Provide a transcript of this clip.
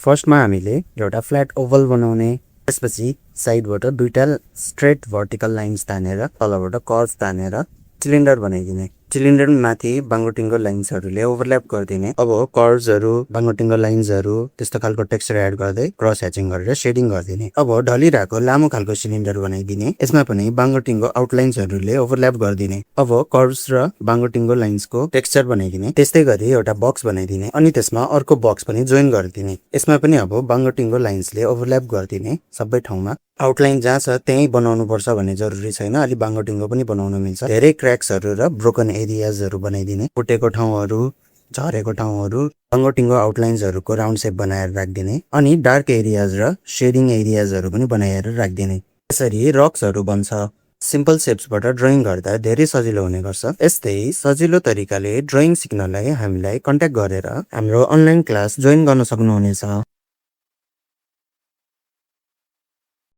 फर्स्टमा हामीले एउटा फ्ल्याट ओभल बनाउने, त्यसपछि साइडबाट दुईटा स्ट्रेट भर्टिकल लाइन्स तानेर तलबाट कर्भ तानेर सिलिन्डर बनाइदिने। सिलिन्डर माथि बाङ्गोटिङ्गो लाइन्सहरूले ओभरल्याप गरिदिने। अब कर्भ्सहरू, बाङ्गोटिङ्गो लाइन्सहरू त्यस्तो खालको टेक्सचर एड गर्दै क्रस ह्याचिङ गरेर सेडिङ गरिदिने। अब ढलिरहेको लामो खालको सिलिन्डर बनाइदिने। यसमा पनि बाङ्गोटिङ्गो आउटलाइन्सहरूले ओभरल्याप गरिदिने। अब कर्भ्स र बाङ्गोटिङ्गो लाइन्सको टेक्सचर बनाइदिने। त्यस्तै गरी एउटा बक्स बनाइदिने अनि त्यसमा अर्को बक्स पनि जोइन गरिदिने। यसमा पनि अब बाङ्गोटिङ्गो लाइन्सले ओभरल्याप गरिदिने। सबै ठाउँमा आउटलाइन जहाँ छ त्यही बनाउनु पर्छ भन्ने जरुरी छैन, अलि बाङ्गोटिङ्गो पनि बनाउन मिल्छ। धेरै क्र्याक्सहरू र ब्रोकन एरियाजहरू बनाइदिने। फुटेको ठाउँहरू, झरेको ठाउँहरू बाङ्गोटिङ्गो आउटलाइन्सहरूको राउन्ड सेप बनाएर राखिदिने अनि डार्क एरियाज र शेडिङ एरियाजहरू पनि बनाएर राखिदिने। यसरी रक्सहरू बन्छ। सिम्पल सेप्सबाट ड्रइङ गर्दा धेरै सजिलो हुने गर्छ। यस्तै सजिलो तरिकाले ड्रइङ सिक्नलाई हामीलाई कन्ट्याक्ट गरेर हाम्रो अनलाइन क्लास जोइन गर्न सक्नुहुनेछ।